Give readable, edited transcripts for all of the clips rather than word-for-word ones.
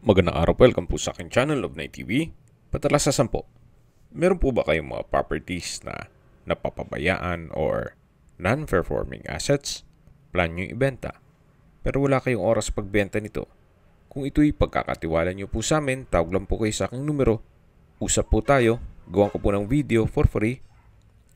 Magandang araw po, welcome po sa aking channel, Love Night TV. Patalasasan po, meron po ba kayong mga properties na napapabayaan or non-performing assets? Plan nyo ibenta, pero wala kayong oras pagbenta nito. Kung ito'y pagkakatiwala nyo po sa amin, tawag lang po kayo sa aking numero. Usap po tayo, gawa ko po ng video for free.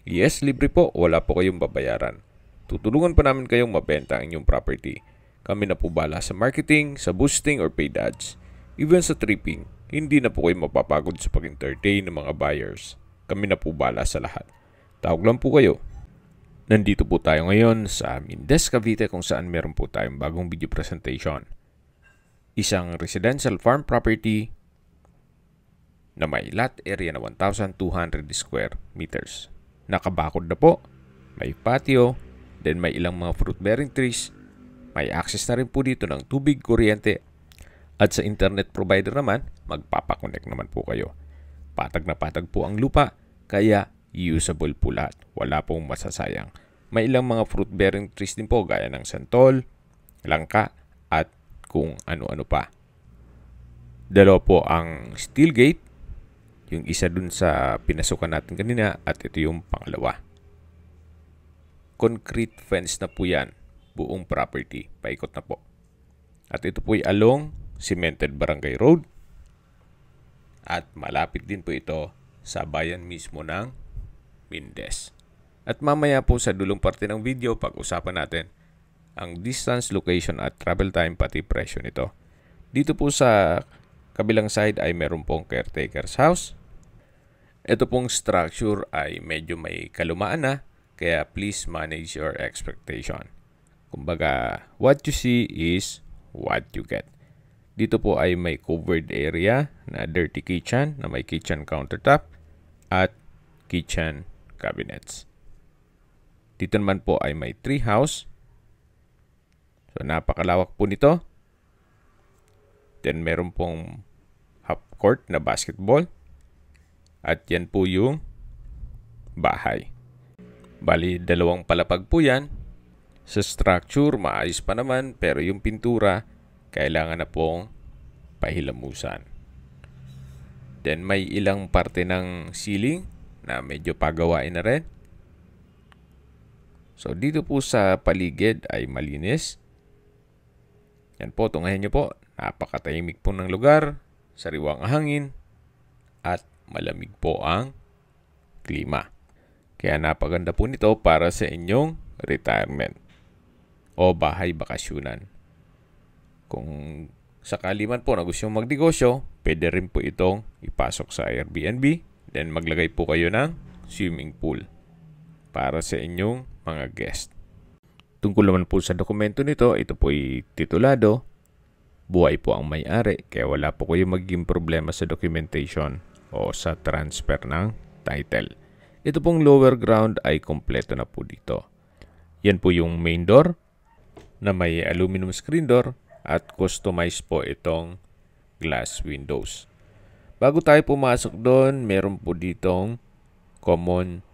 Yes, libre po, wala po kayong babayaran. Tutulungan pa namin kayong mabenta ang inyong property. Kami na po bala sa marketing, sa boosting or paid ads. Even sa tripping, hindi na po kayo mapapagod sa pag-entertain ng mga buyers. Kami na po bala sa lahat. Tawag lang po kayo. Nandito po tayo ngayon sa Mindez, Cavite kung saan meron po tayong bagong video presentation. Isang residential farm property na may lot area na 1,200 square meters. Nakabakod na po, may patio, then may ilang mga fruit-bearing trees, may access na rin po dito ng tubig, kuryente, at sa internet provider naman, magpapakonect naman po kayo. Patag na patag po ang lupa, kaya usable po lahat. Wala pong masasayang. May ilang mga fruit-bearing trees din po gaya ng santol, langka, at kung ano-ano pa. Dalawa po ang steel gate, yung isa dun sa pinasukan natin kanina, at ito yung pangalawa. Concrete fence na po yan, buong property, paikot na po. At ito po ay along Cemented Barangay Road. At malapit din po ito sa bayan mismo ng Mindez. At mamaya po sa dulong parte ng video, pag-usapan natin ang distance, location at travel time pati presyo nito. Dito po sa kabilang side ay meron pong caretaker's house. Ito pong structure ay medyo may kalumaan na, kaya please manage your expectation. Kumbaga, what you see is what you get. Dito po ay may covered area na dirty kitchen na may kitchen countertop at kitchen cabinets. Dito naman po ay may tree house. So napakalawak po nito. Then meron pong half court na basketball. At yan po yung bahay. Bali, dalawang palapag po yan. Sa structure, maayos pa naman, pero yung pintura, kailangan na pong pahilamusan. Then may ilang parte ng ceiling na medyo pagawain na rin. So dito po sa paligid ay malinis. Yan po, tungahin nyo po. Napakatahimik po ng lugar, sariwang hangin, at malamig po ang klima. Kaya napaganda po nito para sa inyong retirement o bahay bakasyunan. Kung sakali man po na gusto nyo magnegosyo, pwede rin po itong ipasok sa Airbnb. Then maglagay po kayo ng swimming pool para sa inyong mga guest. Tungkol naman po sa dokumento nito, ito po ay titulado. Buhay po ang may-ari, kaya wala po kayo magiging problema sa documentation o sa transfer ng title. Ito pong lower ground ay kompleto na po dito. Yan po yung main door na may aluminum screen door at customized po itong glass windows. Bago tayo pumasok doon, meron po ditong common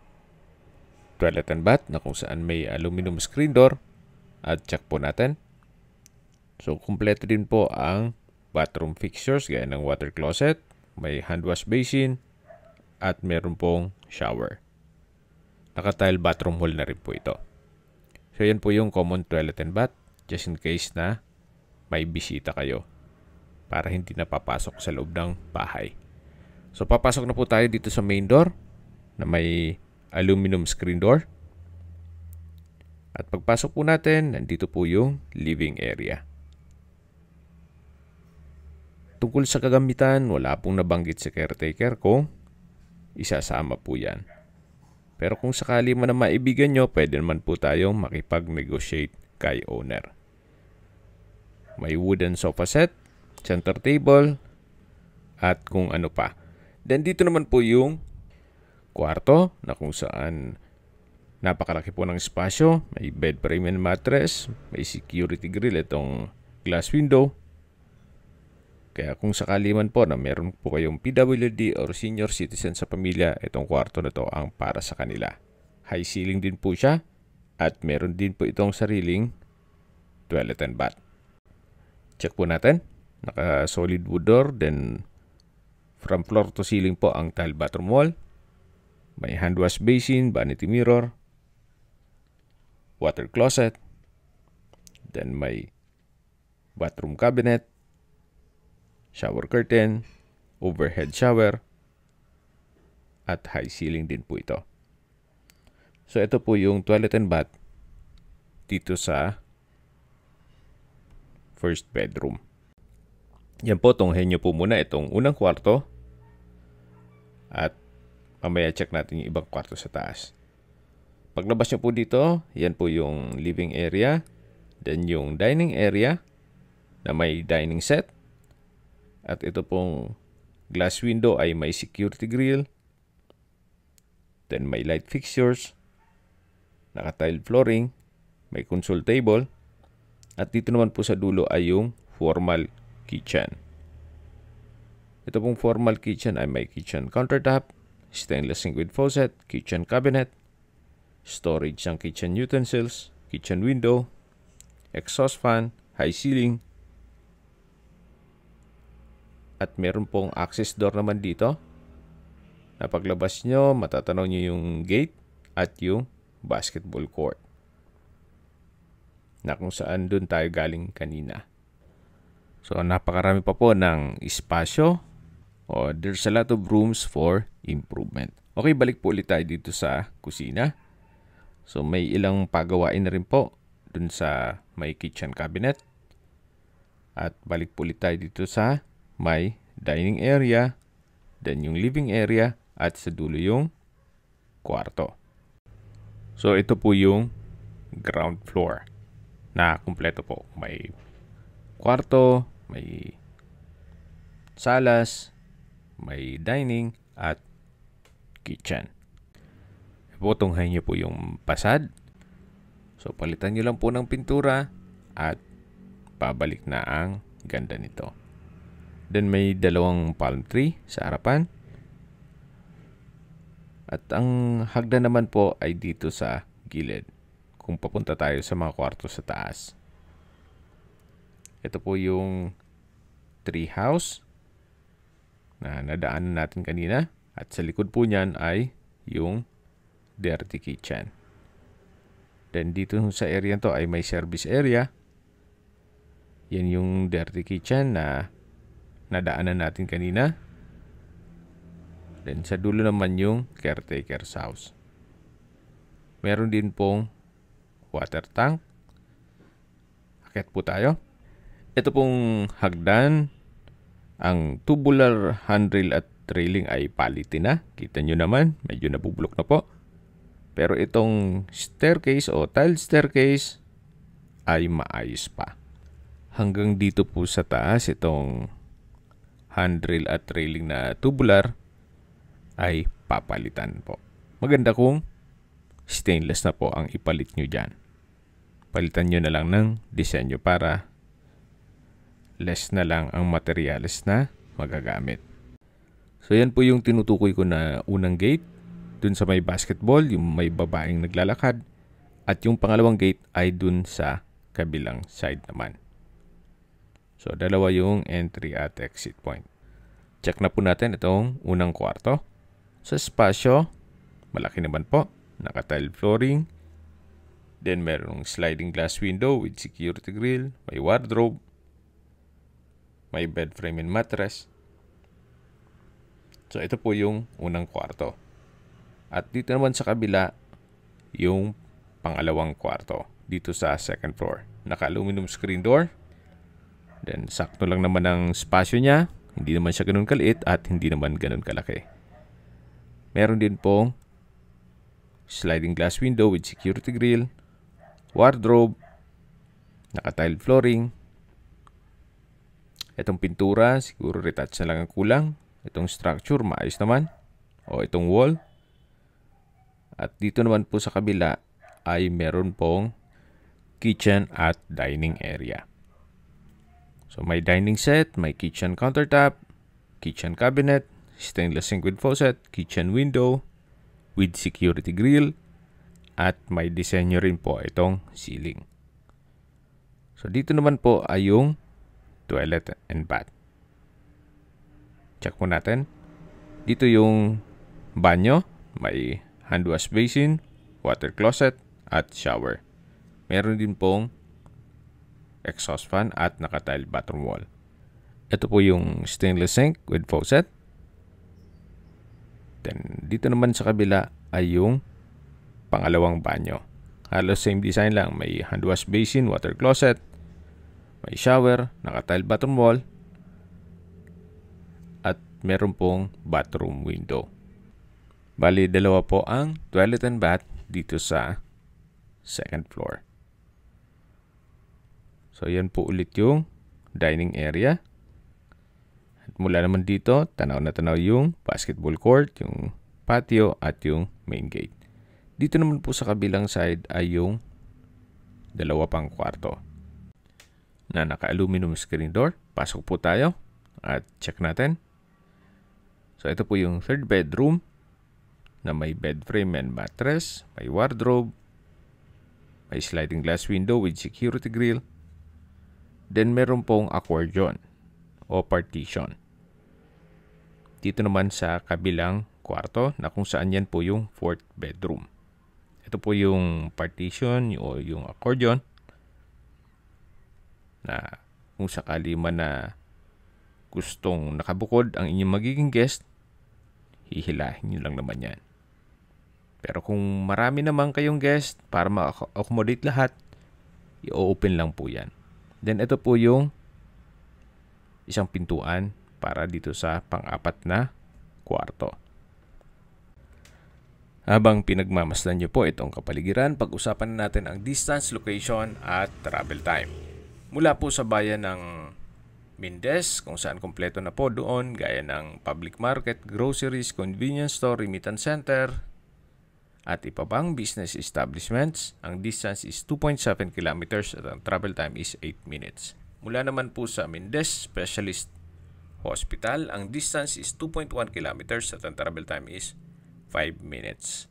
toilet and bath na kung saan may aluminum screen door at check po natin. So, kumpleto din po ang bathroom fixtures gaya ng water closet, may hand wash basin at meron pong shower. Naka-tile bathroom hall na rin po ito. So, yan po yung common toilet and bath just in case na may bisita kayo para hindi na papasok sa loob ng bahay. So, papasok na po tayo dito sa main door na may aluminum screen door. At pagpasok po natin, nandito po yung living area. Tungkol sa kagamitan, wala pong nabanggit sa caretaker kung isasama po yan. Pero kung sakali man na maibigan nyo, pwede naman po tayong makipag-negotiate kay owner. May wooden sofa set, center table, at kung ano pa. Then dito naman po yung kwarto na kung saan napakalaki po ng espasyo. May bed frame and mattress, may security grill, itong glass window. Kaya kung sakali man po na meron po kayong PWD or senior citizen sa pamilya, itong kwarto na to ang para sa kanila. High ceiling din po siya at meron din po itong sariling toilet and bath. Check po natin. Naka solid wood door. Then from floor to ceiling po ang tile bathroom wall. May hand wash basin, vanity mirror, water closet. Then may bathroom cabinet, shower curtain, overhead shower, at high ceiling din po ito. So ito po yung toilet and bath dito sa first bedroom. Yan po, tunghayin nyo po muna itong unang kwarto at mamaya check natin yung ibang kwarto sa taas. Paglabas nyo po dito, yan po yung living area, then yung dining area na may dining set, at ito pong glass window ay may security grill, then may light fixtures, naka-tile flooring, may console table, at dito naman po sa dulo ay yung formal kitchen. Ito pong formal kitchen ay may kitchen countertop, stainless sink with faucet, kitchen cabinet, storage ng kitchen utensils, kitchen window, exhaust fan, high ceiling, at meron pong access door naman dito. Na paglabas nyo, matatanaw nyo yung gate at yung basketball court, na kung saan dun tayo galing kanina. So, napakarami pa po ng espasyo. There's a lot of rooms for improvement. Okay, balik po ulit tayo dito sa kusina. So, may ilang pagawain na rin po dun sa may kitchen cabinet. At balik po ulit tayo dito sa may dining area, then yung living area, at sa dulo yung kwarto. So, ito po yung ground floor na kumpleto po. May kwarto, may salas, may dining, at kitchen. Tunghayin nyo po yung pasad. So, palitan nyo lang po ng pintura at pabalik na ang ganda nito. Then, may dalawang palm tree sa harapan. At ang hagdan naman po ay dito sa gilid kung papunta tayo sa mga kwarto sa taas. Ito po yung tree house na nadaanan natin kanina. At sa likod po niyan ay yung dirty kitchen. Then dito sa area to ay may service area. Yan yung dirty kitchen na nadaanan natin kanina. Then sa dulo naman yung caretaker's house. Meron din pong water tank. Akyat po tayo. Ito pong hagdan, ang tubular handrail at railing ay palitin na. Kita nyo naman, medyo nabubulok na po. Pero itong staircase o tiled staircase ay maayos pa. Hanggang dito po sa taas, itong handrail at railing na tubular ay papalitan po. Maganda kung stainless na po ang ipalit nyo dyan. Palitan nyo na lang ng disenyo para less na lang ang materials na magagamit. So yan po yung tinutukoy ko na unang gate. Dun sa may basketball, yung may babaeng naglalakad. At yung pangalawang gate ay dun sa kabilang side naman. So dalawa yung entry at exit point. Check na po natin itong unang kwarto. Sa espasyo, malaki naman po. Naka-tile flooring. Then merong sliding glass window with security grill. May wardrobe. May bed frame and mattress. So, ito po yung unang kwarto. At dito naman sa kabila, yung pangalawang kwarto. Dito sa second floor. Naka-aluminum screen door. Then, sakto lang naman ang spasyo niya. Hindi naman siya ganun kaliit at hindi naman ganun kalaki. Meron din pong sliding glass window with security grill. Wardrobe. Naka-tile flooring. Itong pintura, siguro retouch na lang ang kulang. Itong structure, maayos naman. O itong wall. At dito naman po sa kabila ay meron pong kitchen at dining area. So may dining set, may kitchen countertop, kitchen cabinet, stainless sink with faucet, kitchen window with security grill, at may disenyo rin po itong ceiling. So dito naman po ay yung toilet and bath. Check po natin. Dito yung banyo, may hand wash basin, water closet, at shower. Meron din pong exhaust fan at nakatile bathroom wall. Ito po yung stainless sink with faucet. Then, dito naman sa kabila ay yung pangalawang banyo. Halos same design lang. May hand wash basin, water closet, may shower, nakatile bathroom wall, at meron pong bathroom window. Bali, dalawa po ang toilet and bath dito sa second floor. So, yan po ulit yung dining area. At mula naman dito, tanaw na tanaw yung basketball court, yung patio, at yung main gate. Dito naman po sa kabilang side ay yung dalawa pang kwarto na naka-aluminum screen door. Pasok po tayo at check natin. So, ito po yung third bedroom na may bed frame and mattress, may wardrobe, may sliding glass window with security grill. Then, meron pong accordion o partition. Dito naman sa kabilang kwarto na kung saan yan po yung fourth bedroom. Ito po yung partition o yung accordion na kung sakali man na gustong nakabukod ang inyong magiging guest, hihilahin nyo lang naman yan. Pero kung marami naman kayong guest para ma-accommodate lahat, i-open lang po yan. Then ito po yung isang pintuan para dito sa pang-apat na kwarto. Habang pinagmamasdan nyo po itong kapaligiran, pag-usapan natin ang distance, location, at travel time. Mula po sa bayan ng Mindez, kung saan kompleto na po doon, gaya ng public market, groceries, convenience store, remittance center, at iba pang business establishments, ang distance is 2.7 kilometers at ang travel time is 8 minutes. Mula naman po sa Mindez Specialist Hospital, ang distance is 2.1 kilometers at ang travel time is 5 minutes.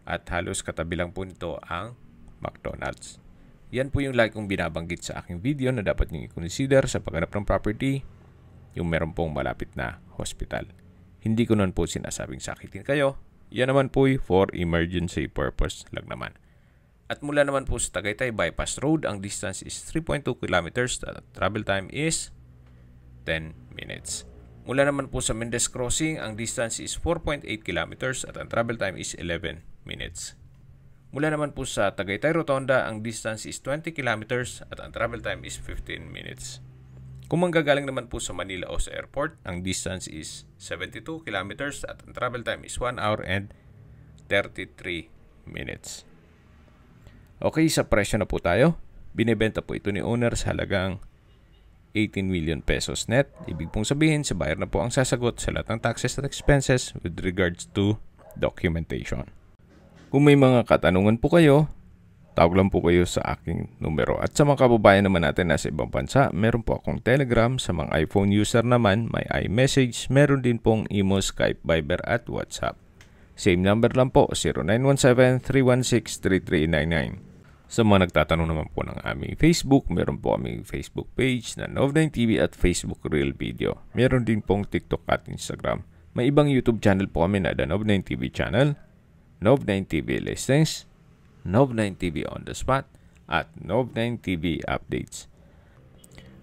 At halos katabi lang po nito ang McDonald's. Yan po yung like kong binabanggit sa aking video na dapat nyo i-consider sa paghanap ng property, yung meron pong malapit na hospital. Hindi ko nun po sinasabing sakitin kayo. Yan naman po for emergency purpose lang naman. At mula naman po sa Tagaytay Bypass Road, ang distance is 3.2 kilometers at travel time is 10 minutes. Mula naman po sa Mendez Crossing, ang distance is 4.8 kilometers at ang travel time is 11 minutes. Mula naman po sa Tagaytay Rotonda, ang distance is 20 kilometers at ang travel time is 15 minutes. Kung manggagaling naman po sa Manila o sa airport, ang distance is 72 kilometers at ang travel time is 1 hour and 33 minutes. Okay, sa presyo na po tayo. Binibenta po ito ni owner sa halagang 18 million pesos net. Ibig pong sabihin, sa buyer na po ang sasagot sa lahat ng taxes at expenses with regards to documentation. Kung may mga katanungan po kayo, tawag lang po kayo sa aking numero. At sa mga kababayan naman natin nasa ibang bansa, meron po akong Telegram. Sa mga iPhone user naman, may iMessage. Meron din pong Imo, Skype, Viber at WhatsApp. Same number lang po, 0917-316-3399. Sa mga nagtatanong naman po ng aming Facebook, meron po aming Facebook page na Nov9TV at Facebook Real Video. Meron din pong TikTok at Instagram. May ibang YouTube channel po kami na The Nov9TV Channel, Nov9TV Listings, Nov9TV On The Spot, at Nov9TV Updates.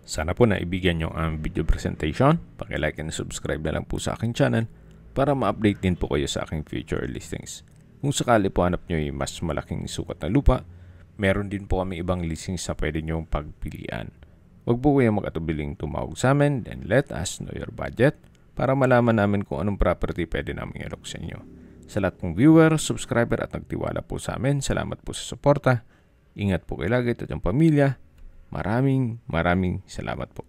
Sana po naibigyan nyo ang video presentation. Paki-like and subscribe na lang po sa aking channel para ma-update din po kayo sa aking future listings. Kung sakali po hanap nyo yung mas malaking sukat na lupa, meron din po kami ibang listings na pwede nyong pagpilian. Huwag po kayong mag-atubiling tumawag sa amin, then let us know your budget para malaman namin kung anong property pwede namin i-alok sa inyo. Sa lahat pong viewer, subscriber at nagtiwala po sa amin, salamat po sa suporta. Ingat po kayo lagi at ang pamilya. Maraming salamat po.